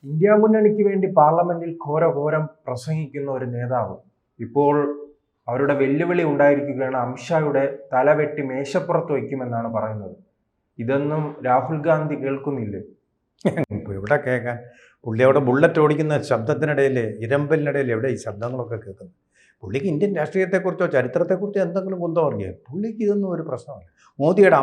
India മുന്നണിക്ക് വേണ്ടി പാർലമെന്റിൽ ഘോരഘോരം പ്രസംഗിക്കുന്ന ഒരു നേതാവ് ഇപ്പോൾ അവരുടെ വെല്ലുവിളി ഉണ്ടായിരിക്കുകയാണ്. അമിത്ഷായുടെ തലവെട്ടി മേശപ്പുറത്ത് വയ്ക്കുമെന്നാണ് പറയുന്നത്. ഇതൊന്നും രാഹുൽ ഗാന്ധി കേൾക്കുന്നില്ലേ? ഇപ്പോൾ ഇവിടെ കേൾക്കാൻ പുള്ളി അവിടെ ബുള്ളറ്റ് ഓടിക്കുന്ന ശബ്ദത്തിനിടയിൽ ഇരമ്പലിനിടയിൽ എവിടെ ഈ ശബ്ദങ്ങളൊക്കെ കേൾക്കുന്നത്? പുള്ളിക്ക് ഇന്ത്യൻ രാഷ്ട്രീയത്തെക്കുറിച്ചോ ചരിത്രത്തെക്കുറിച്ചോ എന്തെങ്കിലും കുന്തം അറിയാം? പുള്ളിക്ക് ഇതൊന്നും ഒരു പ്രശ്നമല്ല. മോദിയുടെ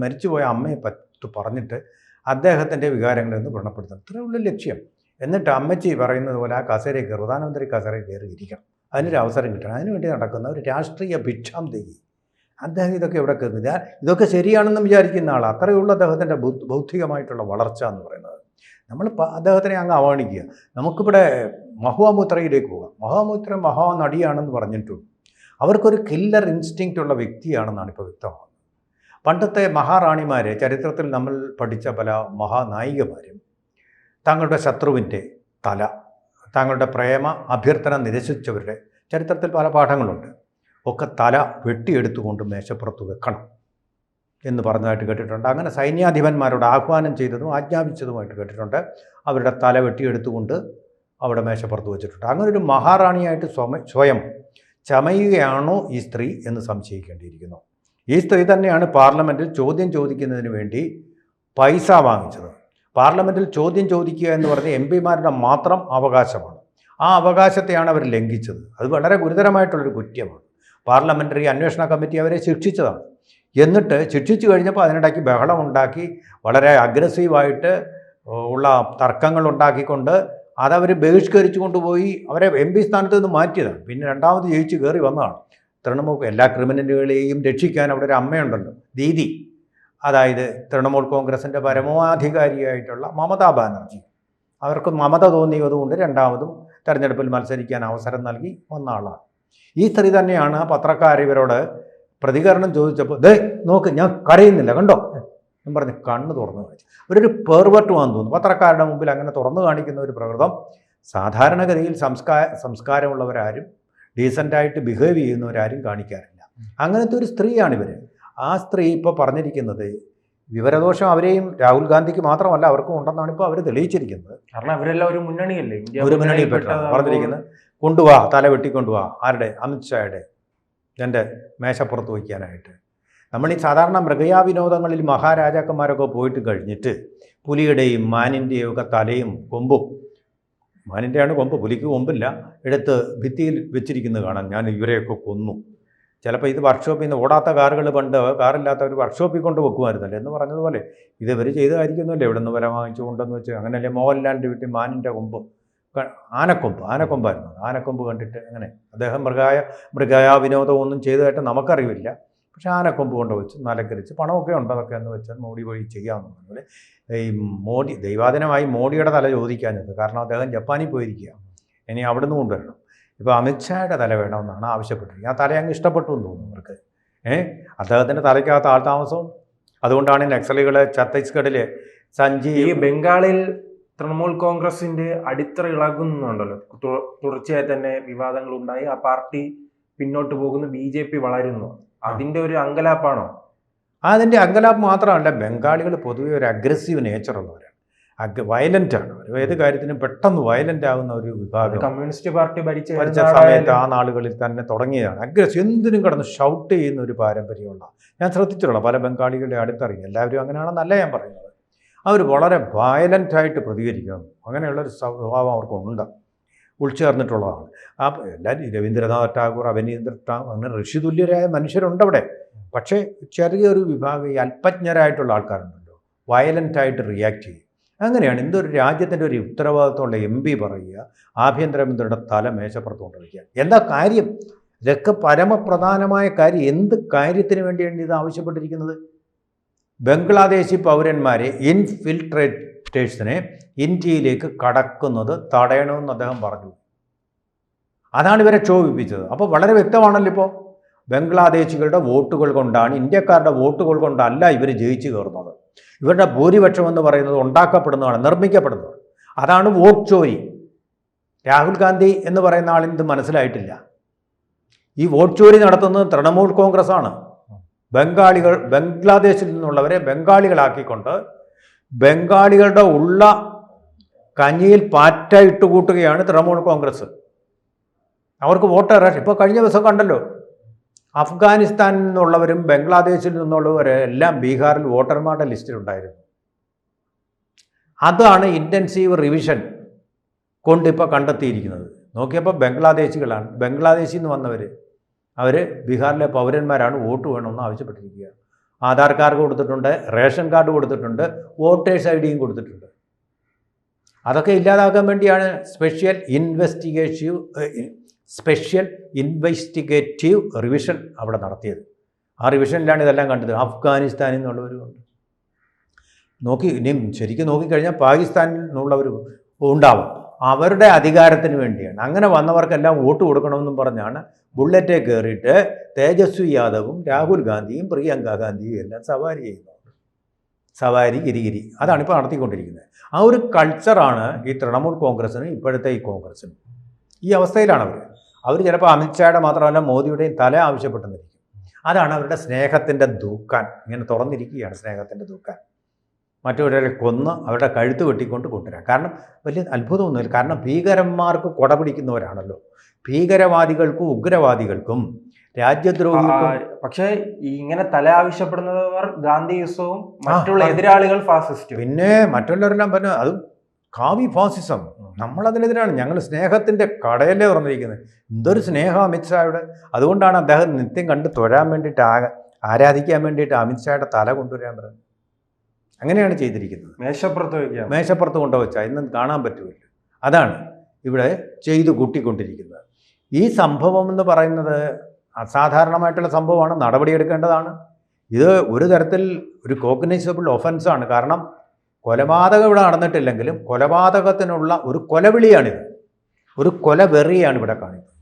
മരിച്ചുപോയ അമ്മയെ പറ്റി പറഞ്ഞിട്ട് അദ്ദേഹത്തിൻ്റെ വികാരങ്ങളൊന്ന് വ്രണപ്പെടുത്തണം, ഇത്രയേ ഉള്ളൂ ലക്ഷ്യം. എന്നിട്ട് അമ്മച്ചി പറയുന്നത് പോലെ ആ കസേരയിൽ കയറി, പ്രധാനമന്ത്രി കസേരയിൽ കയറി ഇരിക്കണം, അതിനൊരു അവസരം കിട്ടണം. അതിനുവേണ്ടി നടക്കുന്ന ഒരു രാഷ്ട്രീയ ഭിക്ഷാന്തേകി അദ്ദേഹം ഇതൊക്കെ എവിടെ കേൾക്കുന്നത്? ഇതൊക്കെ ശരിയാണെന്ന് വിചാരിക്കുന്ന ആൾ. അത്രയേ ഉള്ളൂ അദ്ദേഹത്തിൻ്റെ ബൗദ്ധികമായിട്ടുള്ള വളർച്ച എന്ന് പറയുന്നത്. നമ്മൾ അദ്ദേഹത്തിനെ അങ്ങ് അവഗണിക്കുക. നമുക്കിവിടെ മഹുവ മുത്രയിലേക്ക് പോകാം. മഹാമുത്ര മഹാനടിയാണെന്ന് പറഞ്ഞിട്ടുണ്ട്. അവർക്കൊരു കില്ലർ ഇൻസ്റ്റിങ്ക്റ്റ് ഉള്ള വ്യക്തിയാണെന്നാണ് ഇപ്പോൾ വ്യക്തമാകുന്നത്. പണ്ടത്തെ മഹാറാണിമാർ, ചരിത്രത്തിൽ നമ്മൾ പഠിച്ച പല മഹാനായികമാരും തങ്ങളുടെ ശത്രുവിൻ്റെ തല, തങ്ങളുടെ പ്രേമ അഭ്യർത്ഥന നിരസിച്ചവരുടെ ചരിത്രത്തിൽ പല പാഠങ്ങളുണ്ട്. ഒക്കെ തല വെട്ടിയെടുത്തുകൊണ്ട് മേശപ്പുറത്ത് വെക്കണം എന്ന് പറഞ്ഞതായിട്ട് കേട്ടിട്ടുണ്ട്. അങ്ങനെ സൈന്യാധിപന്മാരോട് ആഹ്വാനം ചെയ്തതും ആജ്ഞാപിച്ചതുമായിട്ട് കേട്ടിട്ടുണ്ട്. അവരുടെ തല വെട്ടിയെടുത്തുകൊണ്ട് അവിടെ മേശപ്പുറത്ത് വെച്ചിട്ടുണ്ട്. അങ്ങനെ ഒരു മഹാറാണിയായിട്ട് സ്വയം ചമയുകയാണോ ഈ സ്ത്രീ എന്ന് സംശയിക്കേണ്ടിയിരിക്കുന്നു. ഈ സ്ത്രീ തന്നെയാണ് പാർലമെൻറ്റിൽ ചോദ്യം ചോദിക്കുന്നതിന് വേണ്ടി പൈസ വാങ്ങിച്ചത്. പാർലമെൻറ്റിൽ ചോദ്യം ചോദിക്കുക എന്ന് പറഞ്ഞാൽ എം പിമാരുടെ മാത്രം അവകാശമാണ്. ആ അവകാശത്തെയാണ് അവർ ലംഘിച്ചത്. അത് വളരെ ഗുരുതരമായിട്ടുള്ളൊരു കുറ്റമാണ്. പാർലമെൻ്ററി അന്വേഷണ കമ്മിറ്റി അവരെ ശിക്ഷിച്ചതാണ്. എന്നിട്ട് ശിക്ഷിച്ചു കഴിഞ്ഞപ്പോൾ അതിനിടയ്ക്ക് ബഹളമുണ്ടാക്കി വളരെ അഗ്രസീവായിട്ട് ഉള്ള തർക്കങ്ങൾ ഉണ്ടാക്കിക്കൊണ്ട് അതവർ ബഹിഷ്കരിച്ചു കൊണ്ടുപോയി അവരെ എം പി സ്ഥാനത്ത് നിന്ന് മാറ്റിയതാണ്. പിന്നെ രണ്ടാമത് ജയിച്ച് കയറി വന്നതാണ്. തൃണമൂൽ എല്ലാ ക്രിമിനലുകളെയും രക്ഷിക്കാൻ അവിടെ ഒരു അമ്മയുണ്ടല്ലോ, ദീദി. അതായത് തൃണമൂൽ കോൺഗ്രസിൻ്റെ പരമാധികാരിയായിട്ടുള്ള മമതാ ബാനർജി. അവർക്ക് മമത തോന്നിയതുകൊണ്ട് രണ്ടാമതും തെരഞ്ഞെടുപ്പിൽ മത്സരിക്കാൻ അവസരം നൽകി വന്ന ആളാണ്. ഈ സ്ത്രീ തന്നെയാണ് പത്രക്കാർ ഇവരോട് പ്രതികരണം ചോദിച്ചപ്പോൾ നോക്ക് ഞാൻ കരയുന്നില്ല കണ്ടോ എന്ന് പറഞ്ഞ് കണ്ണ് തുറന്നു കാണിച്ചു. അവരൊരു പെർവർട്ടുമാണെന്ന് തോന്നുന്നു. പത്രക്കാരുടെ മുമ്പിൽ അങ്ങനെ തുറന്നു കാണിക്കുന്ന ഒരു പ്രകൃതം സാധാരണഗതിയിൽ സംസ്കാരമുള്ളവരാരും ഡീസൻ്റായിട്ട് ബിഹേവ് ചെയ്യുന്നവരാരും കാണിക്കാറില്ല. അങ്ങനത്തെ ഒരു സ്ത്രീയാണിവർ. ആ സ്ത്രീ ഇപ്പോൾ പറഞ്ഞിരിക്കുന്നത് വിവരദോഷം അവരെയും രാഹുൽ ഗാന്ധിക്ക് മാത്രമല്ല അവർക്കും ഉണ്ടെന്നാണ് ഇപ്പോൾ അവർ തെളിയിച്ചിരിക്കുന്നത്. കാരണം അവരെല്ലാം ഒരു മുന്നണിയല്ലേ, ഒരു മുന്നണിയിൽപ്പെട്ടതാണ് പറഞ്ഞിരിക്കുന്നത്. കൊണ്ടുപോവാ, തല വെട്ടിക്കൊണ്ടുപോവാ. ആരുടെ? അമിത്ഷായുടെ എൻ്റെ മേശപ്പുറത്ത് വയ്ക്കാനായിട്ട്. നമ്മൾ ഈ സാധാരണ മൃഗയാ വിനോദങ്ങളിൽ മഹാരാജാക്കന്മാരൊക്കെ പോയിട്ട് കഴിഞ്ഞിട്ട് പുലിയുടെയും മാനിൻ്റെയും ഒക്കെ തലയും കൊമ്പും, മാനിൻ്റെയാണ് കൊമ്പ്, പുലിക്ക് കൊമ്പില്ല, എടുത്ത് ഭിത്തിയിൽ വെച്ചിരിക്കുന്നത് കാണാം. ഞാൻ ഇവരെയൊക്കെ കൊന്നു. ചിലപ്പോൾ ഇത് വർക്ക്ഷോപ്പിൽ നിന്ന് ഓടാത്ത കാറുകൾ പണ്ട് കാറില്ലാത്തവർ വർക്ക്ഷോപ്പിൽ കൊണ്ട് വെക്കുമായിരുന്നല്ലേ എന്ന് പറഞ്ഞതുപോലെ ഇത് ഇവർ ചെയ്തതായിരിക്കുമല്ലേ. ഇവിടെ നിന്ന് വില വാങ്ങിച്ചു കൊണ്ടെന്ന് വെച്ച് അങ്ങനെയല്ലേ മോഹൻലാലിൻ്റെ വീട്ടിൽ മാനിൻ്റെ കൊമ്പ്, ആനക്കൊമ്പായിരുന്നു. ആനക്കൊമ്പ് കണ്ടിട്ട് അങ്ങനെ അദ്ദേഹം മൃഗയാ വിനോദമൊന്നും ചെയ്തതായിട്ട് നമുക്കറിയില്ല. പക്ഷേ ആനക്കൊമ്പ് കൊണ്ട് വെച്ച് നലക്കരിച്ച് പണമൊക്കെ ഉണ്ട് അതൊക്കെ എന്ന് വെച്ചാൽ മോഡി വഴി ചെയ്യാമെന്ന് പറഞ്ഞാൽ ഈ മോഡി ദൈവാദിനമായി മോഡിയുടെ തല ചോദിക്കാഞ്ഞത്. കാരണം അദ്ദേഹം ജപ്പാനിൽ പോയിരിക്കുക, ഇനി അവിടെ നിന്ന് കൊണ്ടുവരണം. ഇപ്പോൾ അമിത്ഷായുടെ തല വേണമെന്നാണ് ആവശ്യപ്പെട്ടിരിക്കുന്നത്. ആ തല അങ്ങ് ഇഷ്ടപ്പെട്ടു എന്ന് തോന്നുന്നു അവർക്ക്. അദ്ദേഹത്തിൻ്റെ തലയ്ക്കകത്ത് ആൾതാമസവും. അതുകൊണ്ടാണ് നക്സലുകൾ ഛത്തീസ്ഗഡിലെ ഈ ബംഗാളിൽ തൃണമൂൽ കോൺഗ്രസിൻ്റെ അടിത്തറ ഇളകുന്നുണ്ടല്ലോ. തുടർച്ചയായി തന്നെ വിവാദങ്ങൾ ഉണ്ടായി. ആ പാർട്ടി പിന്നോട്ട് പോകുന്നു, BJP വളരുന്നു. അതിൻ്റെ ഒരു അങ്കലാപ്പാണോ? അതിൻ്റെ അങ്കലാപ്പ് മാത്രമല്ല, ബംഗാളികൾ പൊതുവെ ഒരു അഗ്രസീവ് നേച്ചറുള്ളവരാണ്, വയലൻ്റാണ്. അവർ ഏത് കാര്യത്തിനും പെട്ടെന്ന് വയലൻ്റ് ആകുന്ന ഒരു വിഭാഗം. കമ്മ്യൂണിസ്റ്റ് പാർട്ടി ഭരിച്ച സമയത്ത് ആ നാളുകളിൽ തന്നെ തുടങ്ങിയതാണ്. എന്തിനും കടന്ന് ഷൗട്ട് ചെയ്യുന്ന ഒരു പാരമ്പര്യമുള്ള ഞാൻ ശ്രദ്ധിച്ചിട്ടുള്ള പല ബംഗാളികളുടെ അടുത്തറിയും. എല്ലാവരും അങ്ങനെയാണെന്നല്ല ഞാൻ പറയുന്നത്. അവർ വളരെ വയലൻ്റായിട്ട് പ്രതികരിക്കുന്നു. അങ്ങനെയുള്ളൊരു സ്വഭാവം അവർക്കുണ്ട്, ഉൾച്ചേർന്നിട്ടുള്ളതാണ്. എല്ലാവരും രവീന്ദ്രനാഥ് ടാഗോർ, അവനീന്ദ്ര ടാഗോർ, അങ്ങനെ ഋഷിതുല്യരായ മനുഷ്യരുണ്ട് അവിടെ. പക്ഷേ ചെറിയൊരു വിഭാഗം ഈ അല്പജ്ഞരായിട്ടുള്ള ആൾക്കാരുണ്ടല്ലോ, വയലൻ്റായിട്ട് റിയാക്ട് ചെയ്യും. അങ്ങനെയാണ് എന്തൊരു രാജ്യത്തിൻ്റെ ഒരു ഉത്തരവാദിത്തമുള്ള MP പറയുക, ആഭ്യന്തരമന്ത്രിയുടെ തല മേശപ്പുറത്ത് കൊണ്ടുവയ്ക്കുക. എന്താ കാര്യം? ഇതൊക്കെ പരമപ്രധാനമായ കാര്യം. എന്ത് കാര്യത്തിന് വേണ്ടിയാണ് ഇത് ആവശ്യപ്പെട്ടിരിക്കുന്നത്? ബംഗ്ലാദേശി പൗരന്മാരെ ഇൻഫിൽട്രേറ്റേഴ്സിനെ ഇന്ത്യയിലേക്ക് കടക്കുന്നത് തടയണമെന്ന് അദ്ദേഹം പറഞ്ഞു. അതാണ് ഇവരെ ക്ഷോഭിപ്പിച്ചത്. അപ്പോൾ വളരെ വ്യക്തമാണല്ലോ ഇപ്പോൾ ബംഗ്ലാദേശികളുടെ വോട്ടുകൾ കൊണ്ടാണ്, ഇന്ത്യക്കാരുടെ വോട്ടുകൾ കൊണ്ടല്ല ഇവർ ജയിച്ചു കയറുന്നത്. ഇവരുടെ ഭൂരിപക്ഷം എന്ന് പറയുന്നത് ഉണ്ടാക്കപ്പെടുന്നതാണ്, നിർമ്മിക്കപ്പെടുന്നതാണ്. അതാണ് വോട്ട് ചോരി. രാഹുൽ ഗാന്ധി എന്ന് പറയുന്ന ആളിന് ഇത് മനസ്സിലായിട്ടില്ല. ഈ വോട്ട് ചോരി നടത്തുന്നത് തൃണമൂൽ കോൺഗ്രസ്സാണ്. ബംഗ്ലാദേശിൽ നിന്നുള്ളവരെ ബംഗാളികളാക്കിക്കൊണ്ട് ബംഗാളികളുടെ ഉള്ള കഞ്ഞിയിൽ പാറ്റ ഇട്ടുകൂട്ടുകയാണ് തൃണമൂൽ കോൺഗ്രസ്. അവർക്ക് വോട്ട് റേഷൻ ഇപ്പോൾ കഴിഞ്ഞ ദിവസം കണ്ടല്ലോ, അഫ്ഗാനിസ്ഥാനിൽ നിന്നുള്ളവരും ബംഗ്ലാദേശിൽ നിന്നുള്ളവരും എല്ലാം ബീഹാറിൽ വോട്ടർമാരുടെ ലിസ്റ്റിലുണ്ടായിരുന്നു. അതാണ് ഇൻറ്റൻസീവ് റിവിഷൻ കൊണ്ടിപ്പോൾ കണ്ടെത്തിയിരിക്കുന്നത്. നോക്കിയപ്പോൾ ബംഗ്ലാദേശികളാണ്, ബംഗ്ലാദേശിൽ നിന്ന് വന്നവർ, അവർ ബീഹാറിലെ പൗരന്മാരാണ്, വോട്ട് വേണമെന്ന് ആവശ്യപ്പെട്ടിരിക്കുക. ആധാർ കാർഡ് കൊടുത്തിട്ടുണ്ട്, റേഷൻ കാർഡ് കൊടുത്തിട്ടുണ്ട്, വോട്ടേഴ്സ് ഐ ഡിയും കൊടുത്തിട്ടുണ്ട്. അതൊക്കെ ഇല്ലാതാക്കാൻ വേണ്ടിയാണ് സ്പെഷ്യൽ ഇൻവെസ്റ്റിഗേറ്റീവ് റിവിഷൻ അവിടെ നടത്തിയത്. ആ റിവിഷനിലാണ് ഇതെല്ലാം കണ്ടത്. അഫ്ഗാനിസ്ഥാനിൽ നിന്നുള്ളവരുമുണ്ട്. ഇനിയും ശരിക്കും നോക്കിക്കഴിഞ്ഞാൽ പാകിസ്ഥാനിൽ നിന്നുള്ളവരും ഉണ്ടാവും. അവരുടെ അധികാരത്തിന് വേണ്ടിയാണ്. അങ്ങനെ വന്നവർക്കെല്ലാം വോട്ട് കൊടുക്കണമെന്നും പറഞ്ഞാണ് ബുള്ളറ്റെ കയറിയിട്ട് തേജസ്വി യാദവും രാഹുൽ ഗാന്ധിയും പ്രിയങ്ക ഗാന്ധിയും എല്ലാം സവാരി ചെയ്യുന്നത്. സവാരി ഗിരിഗിരി അതാണിപ്പോൾ നടത്തിക്കൊണ്ടിരിക്കുന്നത്. ആ ഒരു കൾച്ചറാണ് ഈ തൃണമൂൽ കോൺഗ്രസ്സിനും ഇപ്പോഴത്തെ ഈ കോൺഗ്രസ്സിനും. ഈ അവസ്ഥയിലാണ് അവർ ചിലപ്പോൾ അമിത്ഷായുടെ മാത്രമല്ല മോദിയുടെയും തല ആവശ്യപ്പെട്ടെന്നിരിക്കും. അതാണ് അവരുടെ സ്നേഹത്തിൻ്റെ ദൂക്കാൻ. ഇങ്ങനെ തുറന്നിരിക്കുകയാണ് സ്നേഹത്തിൻ്റെ ദൂക്കാൻ. മറ്റൊരാളെ കൊന്ന് അവരുടെ കഴുത്ത് വെട്ടിക്കൊണ്ട് കൊണ്ടുവരാം. കാരണം വലിയ അത്ഭുതമൊന്നുമില്ല. കാരണം ഭീകരന്മാർക്ക് കൊട പിടിക്കുന്നവരാണല്ലോ. ഭീകരവാദികൾക്കും ഉഗ്രവാദികൾക്കും രാജ്യദ്രോഹികൾക്കും. പക്ഷേ ഇങ്ങനെ തല ആവശ്യപ്പെടുന്നവർ ഗാന്ധിയിസവും മറ്റുള്ള എതിരാളികൾ ഫാസിസ്റ്റ്. പിന്നെ മറ്റുള്ളവരെല്ലാം പറഞ്ഞ അത് കാവി ഫാസിസം. നമ്മളതിനെതിരാണ്. ഞങ്ങൾ സ്നേഹത്തിൻ്റെ കടയല്ലേ തുറന്നിരിക്കുന്നത്. എന്തൊരു സ്നേഹം അമിത്ഷായുടെ. അതുകൊണ്ടാണ് അദ്ദേഹം നിത്യം കണ്ട് തൊഴാൻ വേണ്ടിയിട്ട് ആരാധിക്കാൻ വേണ്ടിയിട്ട് അമിത്ഷായുടെ തല കൊണ്ടുവരാൻ പറയുന്നത്. അങ്ങനെയാണ് ചെയ്തിരിക്കുന്നത്. മേശപ്പുറത്ത് കൊണ്ടുവച്ചാൽ ഇന്നും കാണാൻ പറ്റുമല്ലോ. അതാണ് ഇവിടെ ചെയ്തു കൂട്ടിക്കൊണ്ടിരിക്കുന്നത്. ഈ സംഭവം എന്ന് പറയുന്നത് അസാധാരണമായിട്ടുള്ള സംഭവമാണ്. നടപടിയെടുക്കേണ്ടതാണ്. ഇത് ഒരു തരത്തിൽ ഒരു കോഗ്നൈസബിൾ ഒഫൻസാണ്. കാരണം കൊലപാതകം ഇവിടെ നടന്നിട്ടില്ലെങ്കിലും കൊലപാതകത്തിനുള്ള ഒരു കൊലവിളിയാണിത്. ഒരു കൊലവെറിയാണ് ഇവിടെ കാണിക്കുന്നത്.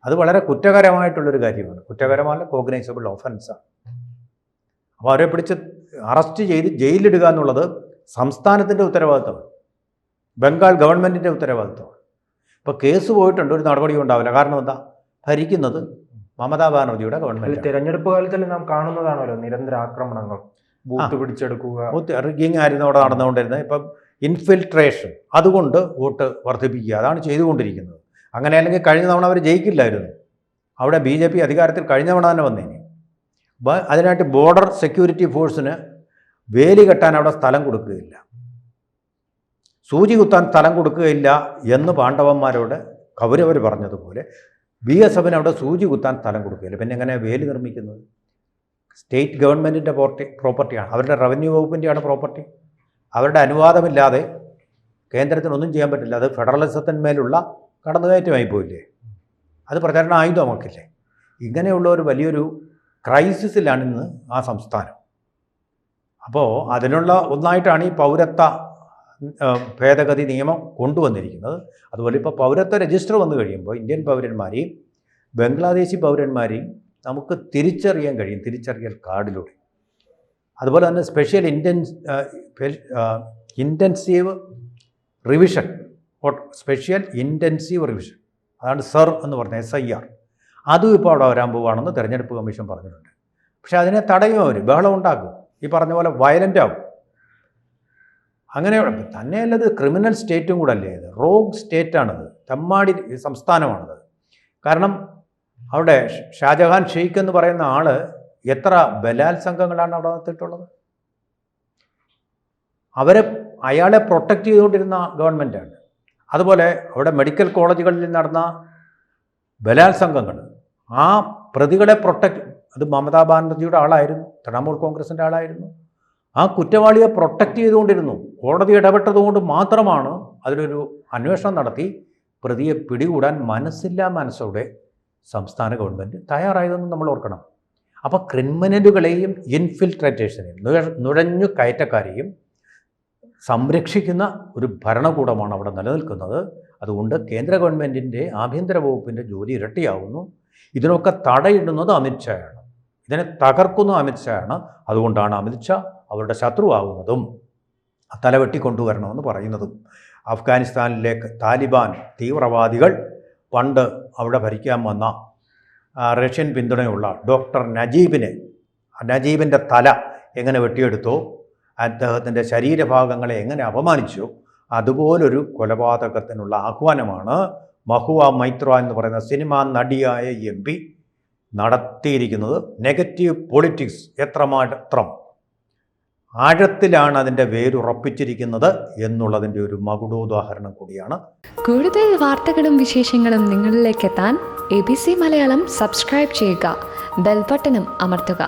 അത് വളരെ കുറ്റകരമായിട്ടുള്ളൊരു കാര്യമാണ്. കുറ്റകരമല്ല, കോഗ്നൈസബിൾ ഒഫൻസാണ്. അപ്പോൾ അവരെ പിടിച്ച് അറസ്റ്റ് ചെയ്ത് ജയിലിലിടുക എന്നുള്ളത് സംസ്ഥാനത്തിൻ്റെ ഉത്തരവാദിത്തമാണ്, ബംഗാൾ ഗവൺമെൻറ്റിൻ്റെ ഉത്തരവാദിത്തമാണ്. ഇപ്പോൾ കേസ് പോയിട്ടുണ്ട്, ഒരു നടപടിയും ഉണ്ടാവില്ല. കാരണം എന്താ? ഭരിക്കുന്നത് മമതാ ബാനർജിയുടെ ഗവൺമെൻറ്. തിരഞ്ഞെടുപ്പ് കാലത്തിൽ നാം കാണുന്നതാണല്ലോ നിരന്തര ആക്രമണങ്ങൾ, ബൂത്ത് പിടിച്ചെടുക്കുക, റിഗ്ഗിങ് ആയിരുന്നു അവിടെ നടന്നുകൊണ്ടിരുന്നത്. ഇപ്പം ഇൻഫിൽട്രേഷൻ, അതുകൊണ്ട് വോട്ട് വർദ്ധിപ്പിക്കുക, അതാണ് ചെയ്തുകൊണ്ടിരിക്കുന്നത്. അങ്ങനെ അല്ലെങ്കിൽ കഴിഞ്ഞ തവണ അവർ ജയിക്കില്ലായിരുന്നു. അവിടെ BJP അധികാരത്തിൽ കഴിഞ്ഞ തവണ തന്നെ വന്നേനെ. അതിനായിട്ട് ബോർഡർ സെക്യൂരിറ്റി ഫോഴ്സിന് വേലി കെട്ടാൻ അവിടെ സ്ഥലം കൊടുക്കുകയില്ല, സൂചി കുത്താൻ സ്ഥലം കൊടുക്കുകയില്ല എന്ന് പാണ്ഡവന്മാരോട് കൗരവർ പറഞ്ഞതുപോലെ BSFന് അവിടെ സൂചി കുത്താൻ സ്ഥലം കൊടുക്കുകയില്ല. പിന്നെ എങ്ങനെ വേലി നിർമ്മിക്കുന്നത്? സ്റ്റേറ്റ് ഗവൺമെൻറ്റിൻ്റെ പ്രോപ്പർട്ടിയാണ്, അവരുടെ റവന്യൂ വകുപ്പിൻ്റെയാണ് പ്രോപ്പർട്ടി. അവരുടെ അനുവാദമില്ലാതെ കേന്ദ്രത്തിനൊന്നും ചെയ്യാൻ പറ്റില്ല. അത് ഫെഡറലിസത്തിന്മേലുള്ള കടന്നുകയറ്റമായി പോയില്ലേ? അത് പ്രചരണ ആയുധമാക്കില്ലേ? ഇങ്ങനെയുള്ള ഒരു വലിയൊരു ക്രൈസിസിലാണ് ഇന്ന് ആ സംസ്ഥാനം. അപ്പോൾ അതിനുള്ള ഒന്നായിട്ടാണ് ഈ പൗരത്വ ഭേദഗതി നിയമം കൊണ്ടുവന്നിരിക്കുന്നത്. അതുപോലെ ഇപ്പോൾ പൗരത്വ രജിസ്റ്റർ വന്നു കഴിയുമ്പോൾ ഇന്ത്യൻ പൗരന്മാരെയും ബംഗ്ലാദേശി പൗരന്മാരെയും നമുക്ക് തിരിച്ചറിയാൻ കഴിയും, തിരിച്ചറിയൽ കാർഡിലൂടെ. അതുപോലെ തന്നെ intensive revision, special intensive revision, അതാണ് SIR എന്ന് പറഞ്ഞ SIR. അതും ഇപ്പോൾ അവിടെ വരാൻ പോവുകയാണെന്ന് തെരഞ്ഞെടുപ്പ് കമ്മീഷൻ പറഞ്ഞിട്ടുണ്ട്. പക്ഷേ അതിനെ തടയും, അവർ ബഹളം ഉണ്ടാക്കും, ഈ പറഞ്ഞ പോലെ വയലൻ്റ് ആവും. അങ്ങനെ തന്നെയല്ലത് ക്രിമിനൽ സ്റ്റേറ്റും കൂടെ അല്ലേ ഇത്? റോഗ് സ്റ്റേറ്റാണത്, തെമ്മാടി സംസ്ഥാനമാണത്. കാരണം അവിടെ ഷാജഹാൻ ഷെയ്ഖ് എന്ന് പറയുന്ന ആൾ എത്ര ബലാത്സംഗങ്ങളാണ് അവിടെ നടത്തിയിട്ടുള്ളത്. അയാളെ പ്രൊട്ടക്റ്റ് ചെയ്തുകൊണ്ടിരുന്ന ഗവൺമെൻറ്റാണ്. അതുപോലെ അവിടെ മെഡിക്കൽ കോളേജുകളിൽ നടന്ന ബലാത്സംഗങ്ങൾ, ആ പ്രതികളെ അത് മമതാ ബാനർജിയുടെ ആളായിരുന്നു, തൃണമൂൽ കോൺഗ്രസിൻ്റെ ആളായിരുന്നു. ആ കുറ്റവാളിയെ പ്രൊട്ടക്റ്റ് ചെയ്തുകൊണ്ടിരുന്നു. കോടതി ഇടപെട്ടതുകൊണ്ട് മാത്രമാണ് അതിലൊരു അന്വേഷണം നടത്തി പ്രതിയെ പിടികൂടാൻ മനസ്സോടെ സംസ്ഥാന ഗവൺമെൻറ് തയ്യാറായതെന്ന് നമ്മൾ ഓർക്കണം. അപ്പോൾ ക്രിമിനലുകളെയും ഇൻഫിൽട്രേറ്റേഴ്സിനെയും നുഴഞ്ഞു കയറ്റക്കാരെയും സംരക്ഷിക്കുന്ന ഒരു ഭരണകൂടമാണ് അവിടെ നിലനിൽക്കുന്നത്. അതുകൊണ്ട് കേന്ദ്ര ഗവൺമെൻറ്റിൻ്റെ ആഭ്യന്തര വകുപ്പിൻ്റെ ജോലി ഇരട്ടിയാവുന്നു. ഇതിനൊക്കെ തടയിടുന്നത് അമിത്ഷായാണ്, ഇതിനെ തകർക്കുന്ന അമിത്ഷായാണ്. അതുകൊണ്ടാണ് അമിത്ഷാ അവരുടെ ശത്രുവാകുന്നതും തലവെട്ടിക്കൊണ്ടുവരണമെന്ന് പറയുന്നതും. അഫ്ഗാനിസ്ഥാനിലേക്ക് താലിബാൻ തീവ്രവാദികൾ പണ്ട് അവിടെ ഭരിക്കാൻ വന്ന റഷ്യൻ പിന്തുണയുള്ള ഡോക്ടർ നജീബിൻ്റെ തല എങ്ങനെ വെട്ടിയെടുത്തോ, അദ്ദേഹത്തിൻ്റെ ശരീരഭാഗങ്ങളെ എങ്ങനെ അപമാനിച്ചോ, അതുപോലൊരു കൊലപാതകത്തിനുള്ള ആഹ്വാനമാണ് മഹുവ മൈത്ര എന്ന് പറയുന്ന സിനിമാ നടിയായ MP നടത്തിയിരിക്കുന്നത്. നെഗറ്റീവ് പൊളിറ്റിക്സ് എത്രമാത്രം ആഴത്തിലാണ് അതിൻ്റെ വേരുറപ്പിച്ചിരിക്കുന്നത് എന്നുള്ളതിൻ്റെ ഒരു മകുടോദാഹരണം കൂടിയാണ്. കൂടുതൽ വാർത്തകളും വിശേഷങ്ങളും നിങ്ങളിലേക്ക് എത്താൻ ABC മലയാളം സബ്സ്ക്രൈബ് ചെയ്യുക, ബെൽ ബട്ടണും അമർത്തുക.